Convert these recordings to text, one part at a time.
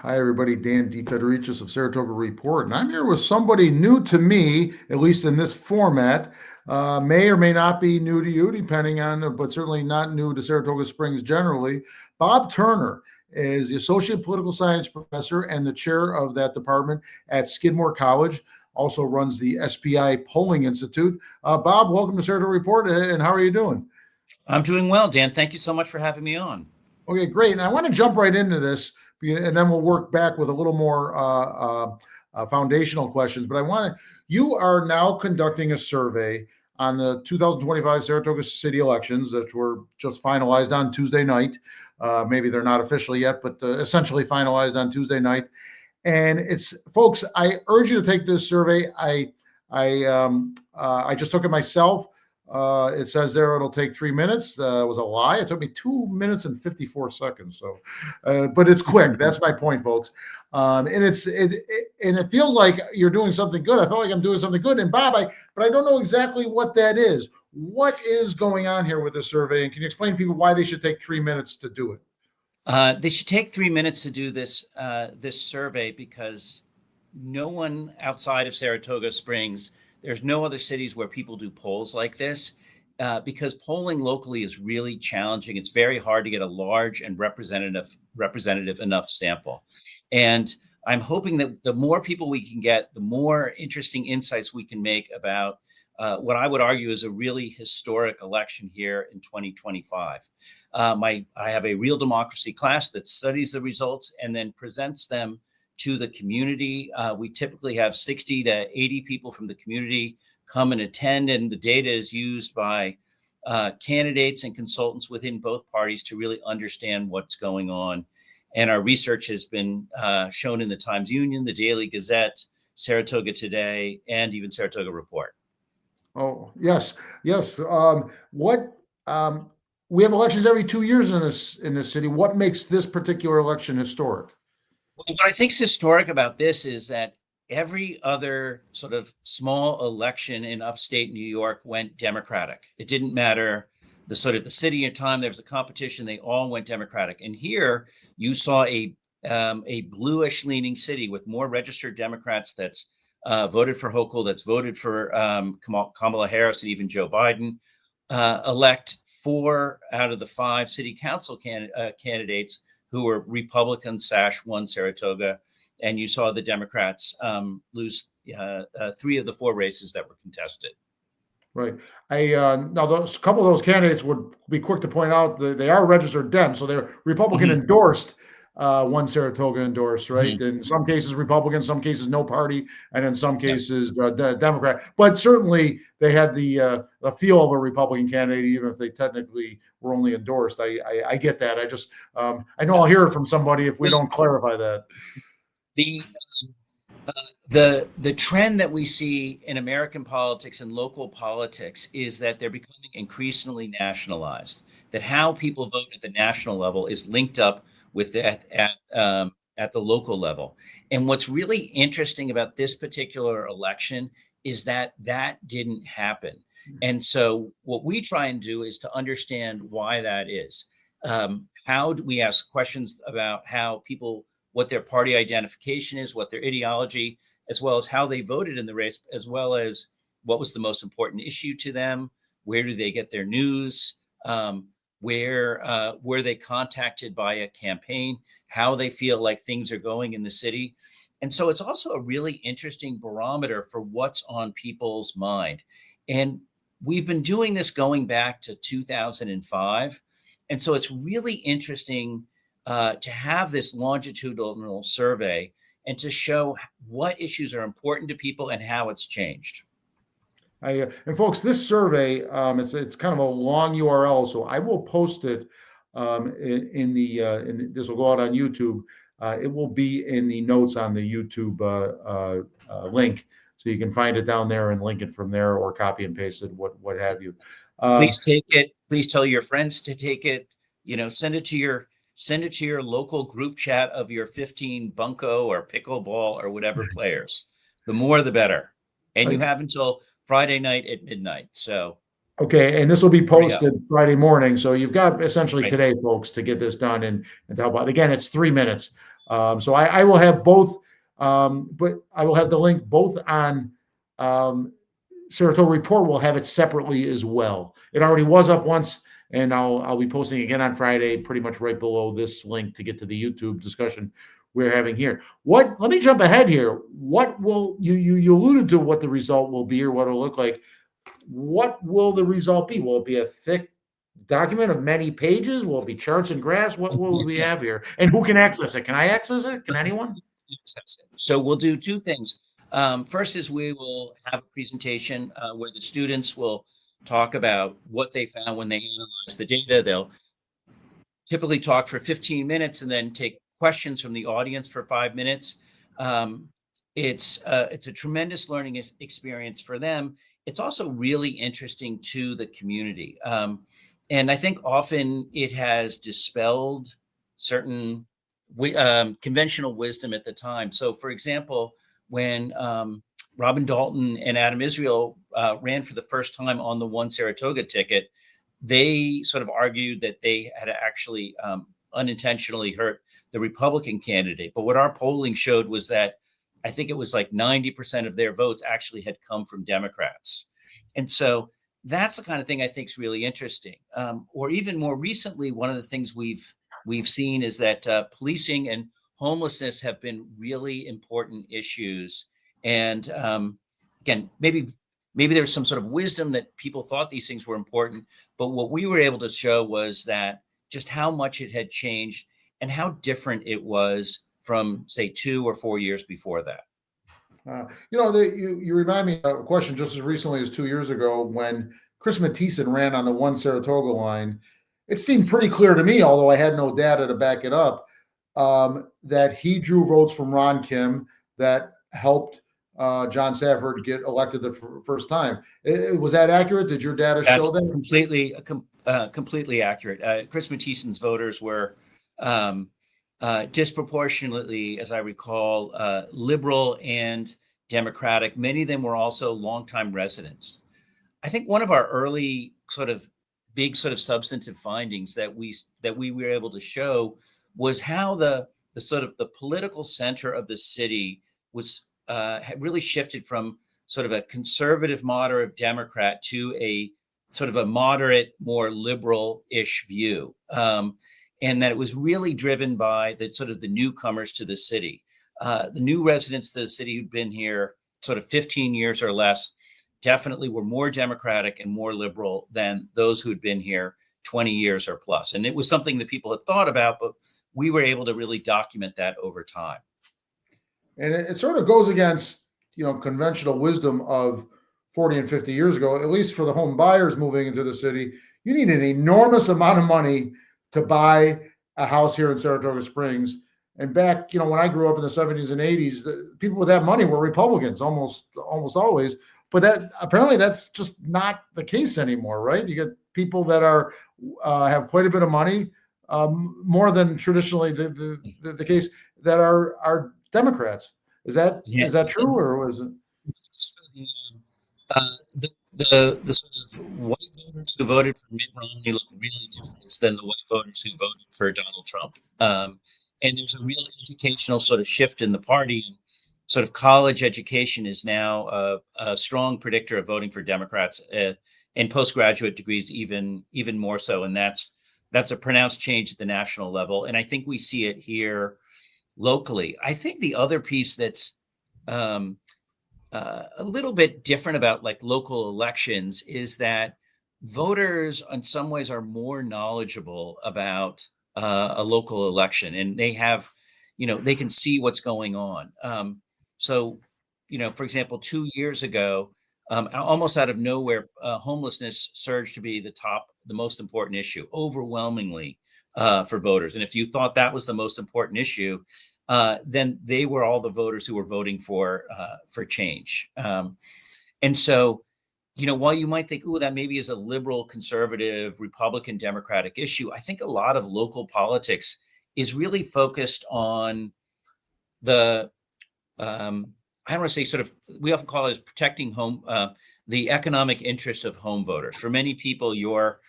Hi, everybody. Dan DeFedericis of Saratoga Report, and I'm here with somebody new to me, at least in this format. May or may not be new to you, depending on, but certainly not new to Saratoga Springs generally. Bob Turner is the Associate Political Science Professor and the chair of that department at Skidmore College. Also runs the SPI Polling Institute. Bob, welcome to Saratoga Report, and how are you doing? I'm doing well, Dan. Thank you so much for having me on. Okay, great. And I want to jump right into this, and then we'll work back with a little more foundational questions. But you are now conducting a survey on the 2025 Saratoga City elections that were just finalized on Tuesday night. Maybe they're not officially yet, but essentially finalized on Tuesday night. And folks, I urge you to take this survey. I just took it myself. It says there it'll take 3 minutes. It was a lie. It took me 2 minutes and 54 seconds. So, but it's quick. That's my point, folks. And it feels like you're doing something good. I felt like I'm doing something good. And Bob, but I don't know exactly what that is. What is going on here with this survey? And can you explain to people why they should take 3 minutes to do it? They should take 3 minutes to do this survey because no one outside of Saratoga Springs, there's no other cities where people do polls like this because polling locally is really challenging. It's very hard to get a large and representative enough sample. And I'm hoping that the more people we can get, the more interesting insights we can make about what I would argue is a really historic election here in 2025. I have a real democracy class that studies the results and then presents them to the community. We typically have 60 to 80 people from the community come and attend, and the data is used by candidates and consultants within both parties to really understand what's going on. And our research has been shown in the Times-Union, the Daily Gazette, Saratoga Today, and even Saratoga Report. Oh, yes. We have elections every 2 years in this city. What makes this particular election historic? Well, what I think is historic about this is that every other sort of small election in upstate New York went Democratic. It didn't matter the city at time. There was a competition. They all went Democratic. And here you saw a bluish leaning city with more registered Democrats that's voted for Hochul, that's voted for Kamala Harris and even Joe Biden, elect 4 out of the 5 city council candidates who were Republican -- Saratoga. And you saw the Democrats lose 3 of the 4 races that were contested. Right. Now a couple of those candidates would be quick to point out that they are registered Dems, so they're Republican endorsed. One Saratoga endorsed, right? In some cases Republican, some cases no party, and in some cases Democrat. But certainly they had the feel of a Republican candidate, even if they technically were only endorsed. I get that. I just I know I'll hear it from somebody if we don't clarify that. The trend that we see in American politics and local politics is that they're becoming increasingly nationalized. That how people vote at the national level is linked up with that at the local level. And what's really interesting about this particular election is that didn't happen. And so what we try and do is to understand why that is. How do we ask questions about how people, what their party identification is, what their ideology, as well as how they voted in the race, as well as what was the most important issue to them, where do they get their news, where were they contacted by a campaign, how they feel like things are going in the city. And so it's also a really interesting barometer for what's on people's mind. And we've been doing this going back to 2005. And so it's really interesting to have this longitudinal survey and to show what issues are important to people and how it's changed. And folks, this survey, it's kind of a long URL, so I will post it this will go out on YouTube. It will be in the notes on the YouTube link, so you can find it down there and link it from there, or copy and paste it, what have you. Please take it. Please tell your friends to take it. Send it to your local group chat of your 15 bunco or pickleball or whatever players. The more, the better. And you have until Friday night at midnight. So, okay, and this will be posted Friday morning. So you've got essentially today, folks, to get this done and to help out. Again, it's 3 minutes. So I will have both, but I will have the link both on um, Saratoga Report. Will have it separately as well. It already was up once, and I'll be posting again on Friday, pretty much right below this link to get to the YouTube discussion we're having here. What? Let me jump ahead here. What will you alluded to what the result will be or what it'll look like? What will the result be? Will it be a thick document of many pages? Will it be charts and graphs? What will we have here? And who can access it? Can I access it? Can anyone? So we'll do two things. First is we will have a presentation where the students will talk about what they found when they analyzed the data. They'll typically talk for 15 minutes and then take questions from the audience for 5 minutes. Um, it's a tremendous learning experience for them. It's also really interesting to the community, and I think often it has dispelled certain conventional wisdom at the time. So, for example, when Robin Dalton and Adam Israel ran for the first time on the One Saratoga ticket, they sort of argued that they had actually unintentionally hurt the Republican candidate. But what our polling showed was that I think it was like 90% of their votes actually had come from Democrats. And so that's the kind of thing I think is really interesting. Or even more recently, one of the things we've seen is that policing and homelessness have been really important issues. And again, maybe there's some sort of wisdom that people thought these things were important, but what we were able to show was that just how much it had changed and how different it was from, say, 2 or 4 years before that. You remind me of a question just as recently as 2 years ago when Chris Matteson ran on the One Saratoga line. It seemed pretty clear to me, although I had no data to back it up, that he drew votes from Ron Kim that helped John Safford get elected the first time. Was that accurate? Did your data show that? Completely accurate. Chris Matteson's voters were disproportionately, as I recall, liberal and Democratic. Many of them were also longtime residents. I think one of our early sort of big sort of substantive findings that we were able to show was how the sort of the political center of the city was had really shifted from sort of a conservative, moderate Democrat to a sort of a moderate, more liberal-ish view. And that it was really driven by the sort of the newcomers to the city. The new residents to the city who'd been here sort of 15 years or less definitely were more Democratic and more liberal than those who'd been here 20 years or plus. And it was something that people had thought about, but we were able to really document that over time. And it sort of goes against, conventional wisdom of 40 and 50 years ago, at least for the home buyers moving into the city. You need an enormous amount of money to buy a house here in Saratoga Springs. And back, when I grew up in the 70s and 80s, the people with that money were Republicans almost always. But that apparently that's just not the case anymore, right? You get people that are have quite a bit of money, more than traditionally the case, that are Democrats. Is that true, or was it? The sort of white voters who voted for Mitt Romney look really different than the white voters who voted for Donald Trump. And there's a real educational sort of shift in the party. And sort of college education is now a strong predictor of voting for Democrats, and postgraduate degrees even more so. And that's a pronounced change at the national level. And I think we see it here locally. I think the other piece that's a little bit different about like local elections is that voters in some ways are more knowledgeable about a local election, and they have, they can see what's going on. So, for example, 2 years ago, almost out of nowhere, homelessness surged to be the most important issue, overwhelmingly for voters. And if you thought that was the most important issue, then they were all the voters who were voting for change. And so, while you might think, oh, that maybe is a liberal, conservative, Republican, Democratic issue, I think a lot of local politics is really focused on the, I don't want to say sort of, we often call it as protecting the economic interest of home voters. For many people, your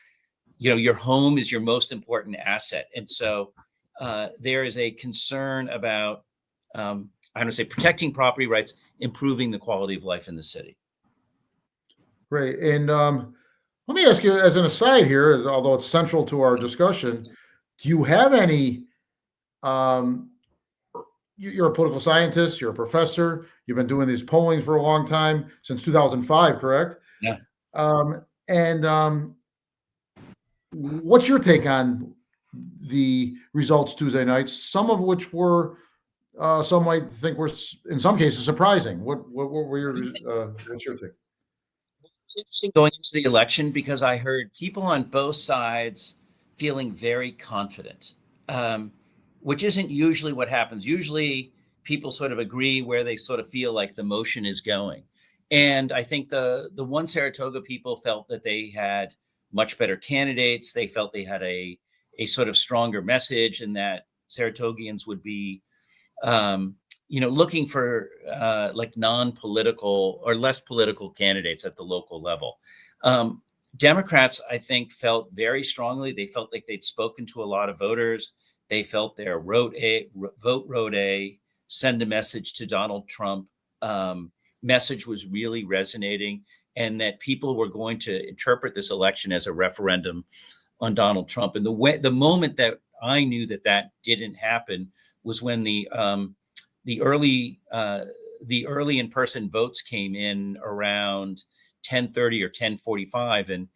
home is your most important asset. And so there is a concern about, I don't say protecting property rights, improving the quality of life in the city. Great. And let me ask you, as an aside here, although it's central to our discussion, do you have any? Um, you're a political scientist. You're a professor. You've been doing these pollings for a long time, since 2005, correct? Yeah. And what's your take on the results Tuesday nights? Some of which were, some might think were, in some cases, surprising. What were your, what's your take? It's interesting going into the election because I heard people on both sides feeling very confident, um, which isn't usually what happens. Usually people sort of agree where they sort of feel like the motion is going. And I think the one Saratoga people felt that they had much better candidates. They felt they had a sort of stronger message, and that Saratogians would be, um, looking for like non-political or less political candidates at the local level. Um, Democrats, I think, felt very strongly. They felt like they'd spoken to a lot of voters. They felt their vote wrote a send a message to Donald Trump message was really resonating, and that people were going to interpret this election as a referendum on Donald Trump. And the moment that I knew that that didn't happen was when the early the early in person votes came in around 10:30 or 10:45, and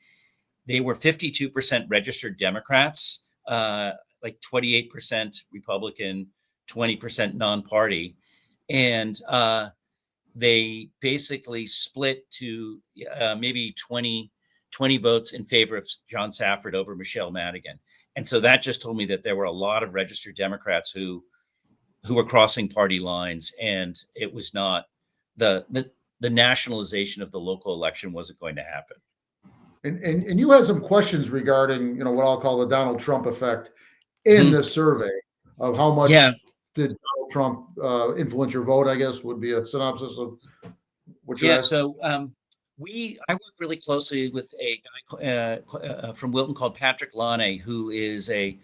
they were 52% registered Democrats, like 28% Republican, 20% non-party, and they basically split to maybe 20 votes in favor of John Safford over Michelle Madigan. And so that just told me that there were a lot of registered Democrats who were crossing party lines, and it was not the nationalization of the local election wasn't going to happen. And you had some questions regarding, what I'll call the Donald Trump effect in Mhm. this survey, of how Yeah, much did Donald Trump influence your vote, I guess, would be a synopsis of what you yeah. asked. So I work really closely with a guy from Wilton called Patrick Lanne, who is a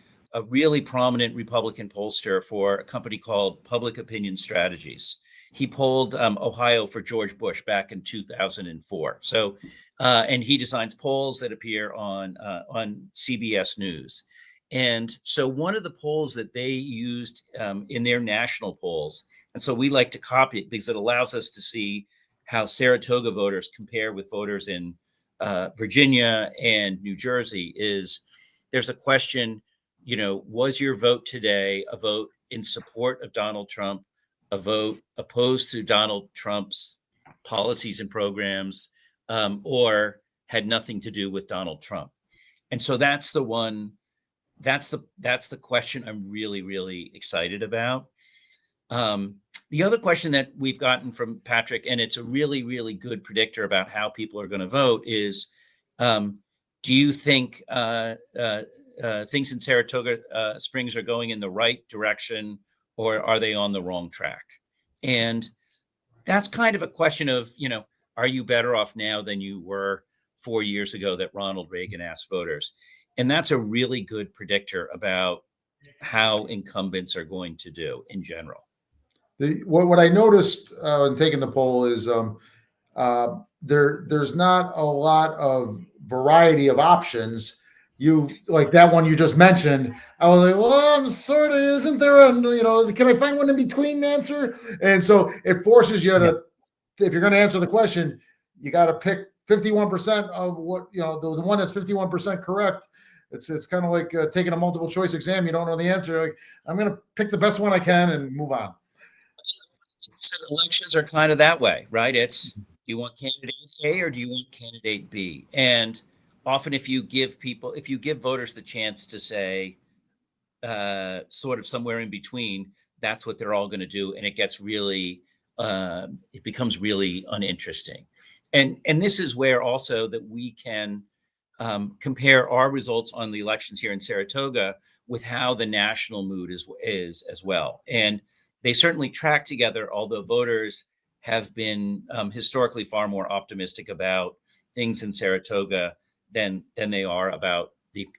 really prominent Republican pollster for a company called Public Opinion Strategies. He polled Ohio for George Bush back in 2004. So, and he designs polls that appear on CBS News. And so, one of the polls that they used in their national polls, and so we like to copy it because it allows us to see how Saratoga voters compare with voters in Virginia and New Jersey. Is there's a question, was your vote today a vote in support of Donald Trump, a vote opposed to Donald Trump's policies and programs, or had nothing to do with Donald Trump? And so that's the one. That's the question I'm really, really excited about. The other question that we've gotten from Patrick, and it's a really, really good predictor about how people are going to vote, is do you think things in Saratoga Springs are going in the right direction, or are they on the wrong track? And that's kind of a question of, are you better off now than you were 4 years ago, that Ronald Reagan asked voters? And that's a really good predictor about how incumbents are going to do in general. What I noticed in taking the poll is, there's not a lot of variety of options. You like that one you just mentioned. I was like, well, I'm sort of, isn't there a, can I find one in between answer? And so it forces you Yeah. to, if you're going to answer the question, you got to pick 51% of what, the one that's 51% correct. It's kind of like taking a multiple choice exam. You don't know the answer. Like, I'm going to pick the best one I can and move on. So elections are kind of that way, right? It's, do you want candidate A or do you want candidate B? And often, if you give voters the chance to say, sort of somewhere in between, that's what they're all going to do, and it becomes really uninteresting. And this is where also that we can compare our results on the elections here in Saratoga with how the national mood is as well. And they certainly track together, although voters have been historically far more optimistic about things in Saratoga than they are about the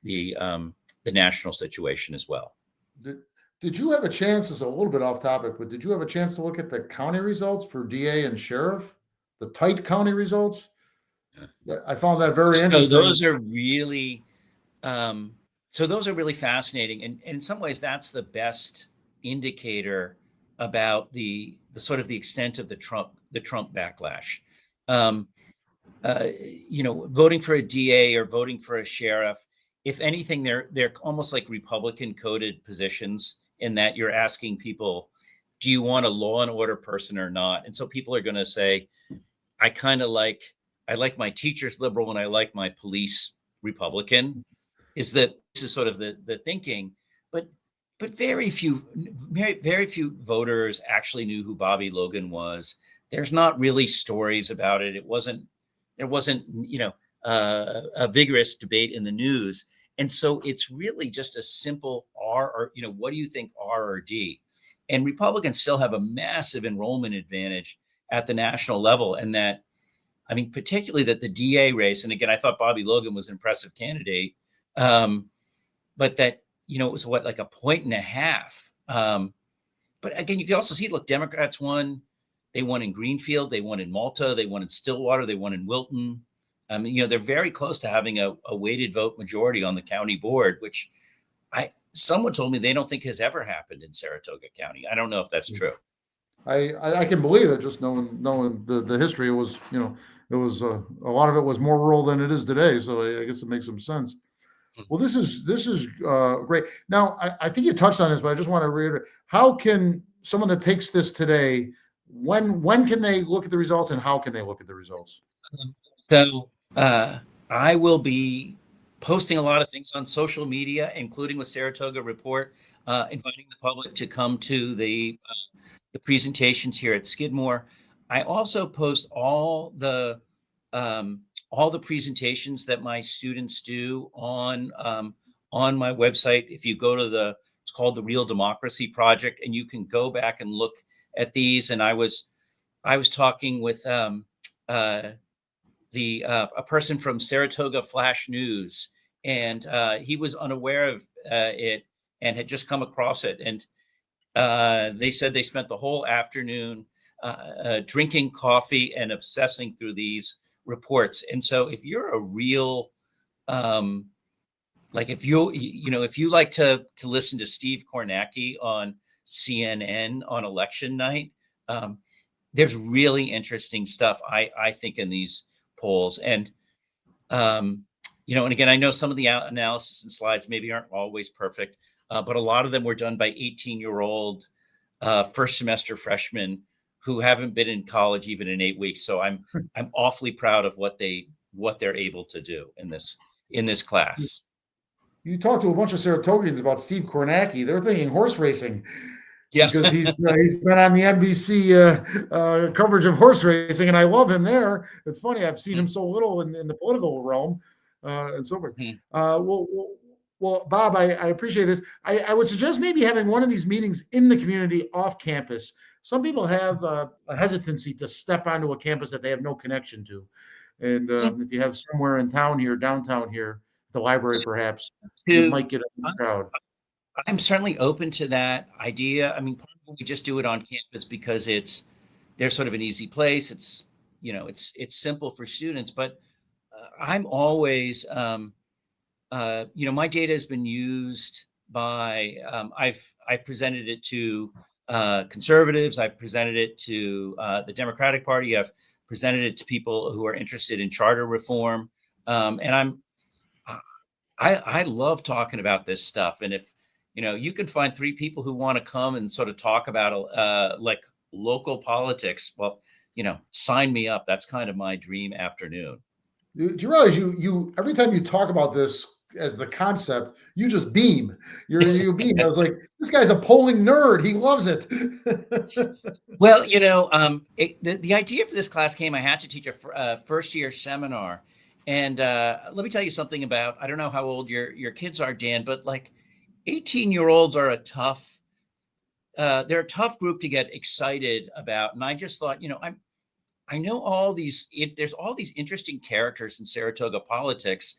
national situation as well. Did, did you have a chance, this is a little bit off topic, but did you have a chance to look at the county results for DA and sheriff? The tight county results? I found that very So interesting. those are really Um, so those are really fascinating, and in some ways, that's the best indicator about the sort of the extent of the Trump backlash. Um, Voting for a DA or voting for a sheriff, if anything, they're almost like Republican coded positions in that you're asking people, do you want a law and order person or not? And so people are going to say, I kind of like I like my teachers liberal and I like my police Republican, is that this is sort of the thinking, but very few voters actually knew who Bobby Logan was. There's not really stories about it. There wasn't a vigorous debate in the news, and so it's really just a simple R, or what do you think, R or D? And Republicans still have a massive enrollment advantage at the national level, and that, I mean, particularly that the DA race, and again, I thought Bobby Logan was an impressive candidate, um, but that, it was what, like a point and a half. But again, you can also see, look, Democrats won. They won in Greenfield, they won in Malta, they won in Stillwater, they won in Wilton. They're very close to having a weighted vote majority on the county board, which someone told me they don't think has ever happened in Saratoga County. I don't know if that's true. I can believe it, just knowing the history. It was, it was a lot of it was more rural than it is today. So I guess it makes some sense. Well, this is great. Now, I think you touched on this, but I just want to reiterate: how can someone that takes this today, when can they look at the results, and how can they look at the results? So I will be posting a lot of things on social media, including with Saratoga Report, inviting the public to come to the presentations here at Skidmore. I also post all the presentations that my students do on my website. If you go to it's called the Real Democracy Project, and you can go back and look at these. And I was talking with a person from Saratoga Flash News, and he was unaware of it and had just come across it. And they said they spent the whole afternoon drinking coffee and obsessing through these reports. And so, if you're a real, like, if you like to listen to Steve Kornacki on CNN on election night, there's really interesting stuff, I think, in these polls. And and again, I know some of the analysis and slides maybe aren't always perfect, but a lot of them were done by 18-year-old first semester freshmen who haven't been in college even in 8 weeks. So I'm awfully proud of what they're able to do in this class. You talk to a bunch of Saratogians about Steve Kornacki, they're thinking horse racing Yeah. because he's been on the NBC coverage of horse racing, and I love him there. It's funny, I've seen him so little in the political realm and so forth. Mhm. Well, Bob, I appreciate this. I would suggest maybe having one of these meetings in the community off campus. Some people have a hesitancy to step onto a campus that they have no connection to. And if you have somewhere in town here, downtown here, the library perhaps, you To might get a crowd. I'm certainly open to that idea. I mean, part of it, we just do it on campus because there's sort of an easy place. It's simple for students, but I'm always, my data has been used by, I've presented it to conservatives. I've presented it to the Democratic Party. I've presented it to people who are interested in charter reform. And I love talking about this stuff. And if, you can find three people who want to come and sort of talk about like local politics, well, sign me up. That's kind of my dream afternoon. Do you realize you every time you talk about this as the concept, you just beam. You beam. I was like, this guy's a polling nerd. He loves it. Well, the idea for this class came. I had to teach a first year seminar, and let me tell you something about. I don't know how old your kids are, Dan, but like 18-year-olds are they're a tough group to get excited about. And I just thought, I know there's all these interesting characters in Saratoga politics.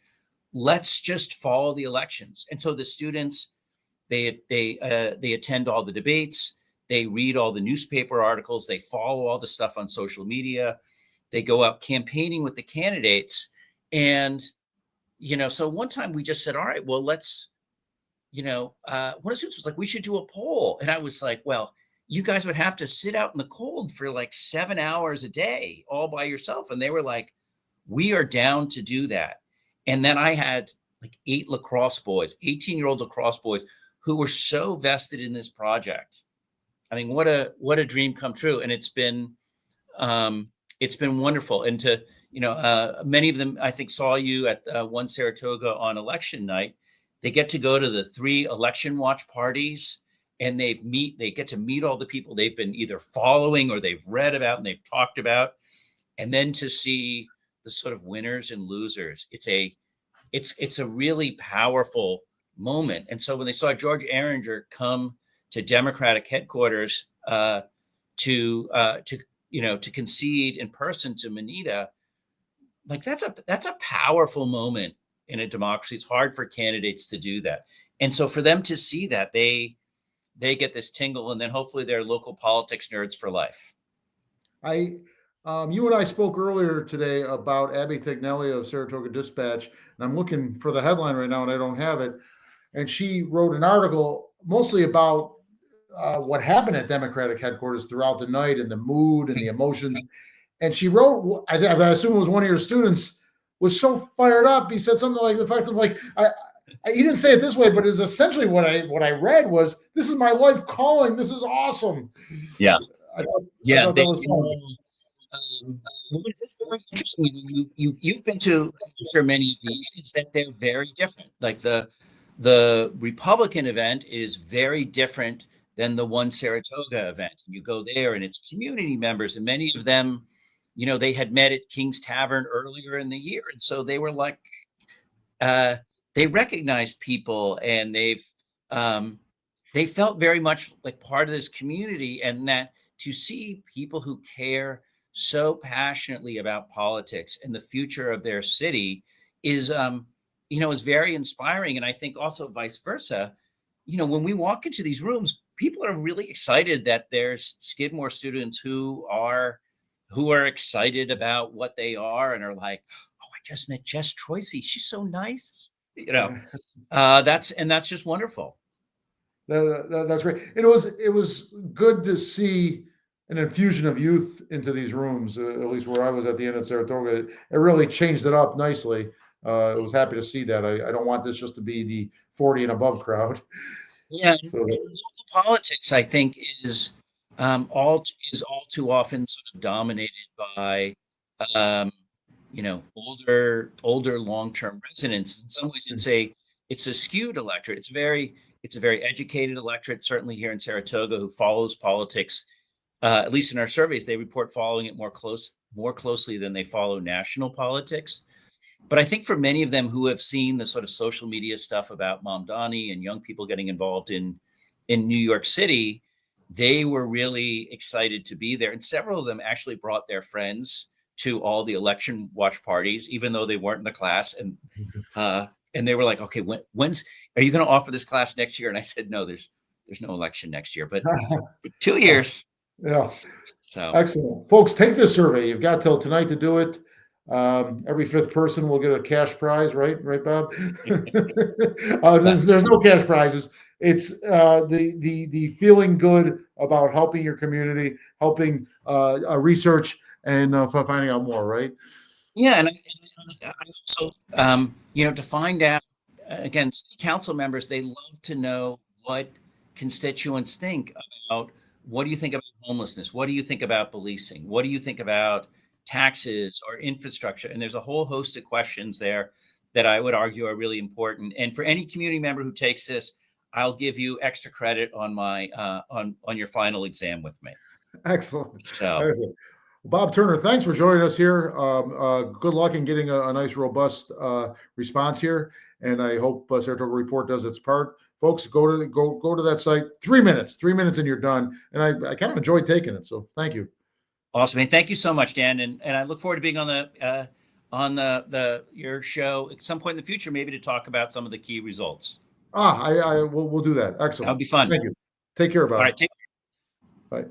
Let's just follow the elections. And so the students They attend all the debates. They read all the newspaper articles. They follow all the stuff on social media. They go out campaigning with the candidates. And, so one time we just said, all right, well, let's, one of the students was like, we should do a poll. And I was like, well, you guys would have to sit out in the cold for like 7 hours a day all by yourself. And they were like, we are down to do that. And then I had like 18-year-old lacrosse boys who were so vested in this project. I mean, what a dream come true. And it's been wonderful. And many of them, I think, saw you at One Saratoga on election night. They get to go to the 3 election watch parties, and they get to meet all the people they've been either following or they've read about and they've talked about. And then to see the sort of winners and losers, it's a really powerful moment. And so when they saw George Ehringer come to Democratic headquarters to concede in person to Manita, like that's a powerful moment in a democracy. It's hard for candidates to do that. And so for them to see that, they get this tingle, and then hopefully they're local politics nerds for life. You and I spoke earlier today about Abby Tignelli of Saratoga Dispatch, and I'm looking for the headline right now, and I don't have it. And she wrote an article mostly about what happened at Democratic headquarters throughout the night and the mood and the emotions. And she wrote, I assume it was one of your students, was so fired up. He said something like the fact of like, he didn't say it this way, but it's essentially what I read was, this is my life calling. This is awesome. Yeah. I thought that was fun. It's very interesting. You've been to, I'm sure, many of these. Is that they're very different. Like the Republican event is very different than the One Saratoga event. And you go there, and it's community members, and many of them, they had met at King's Tavern earlier in the year, and so they were like, they recognized people, and they felt very much like part of this community, and that to see people who care so passionately about politics and the future of their city is very inspiring. And I think also vice versa, when we walk into these rooms, people are really excited that there's Skidmore students who are excited about what they are and are like, oh, I just met Jess Troisi. She's so nice. That's just wonderful. That's great. It was good to see an infusion of youth into these rooms, at least where I was at the end of Saratoga. It really changed it up nicely. I was happy to see that. I don't want this just to be the 40 and above crowd. Yeah, so, and politics, I think, is all too often sort of dominated by older long-term residents. In some ways, it's a skewed electorate. It's a very educated electorate, certainly here in Saratoga, who follows politics. At least in our surveys, they report following it more closely than they follow national politics. But I think for many of them who have seen the sort of social media stuff about Mamdani and young people getting involved in New York City, they were really excited to be there. And several of them actually brought their friends to all the election watch parties, even though they weren't in the class. And they were like, okay, when's are you going to offer this class next year? And I said, no, there's no election next year, but for 2 years. Yeah. So excellent. Folks, take this survey. You've got till tonight to do it. Every 5th person will get a cash prize, right, Bob? There's no cash prizes. It's the feeling good about helping your community, helping research, and finding out more, right? Yeah, and I also, to find out, again, city council members, they love to know what constituents think about. What do you think about homelessness? What do you think about policing? What do you think about taxes or infrastructure? And there's a whole host of questions there that I would argue are really important. And for any community member who takes this, I'll give you extra credit on my on your final exam with me. Excellent. So, Bob Turner, thanks for joining us here. Good luck in getting a nice, robust response here, and I hope Saratoga Report does its part. Folks, go to that site. 3 minutes, and you're done. And I kind of enjoyed taking it, so thank you. Awesome. Hey, thank you so much, Dan, and I look forward to being on your show at some point in the future, maybe to talk about some of the key results. we'll do that. That would Excellent. be fun. Thank you. Take care, All Bob. right. Take Bye.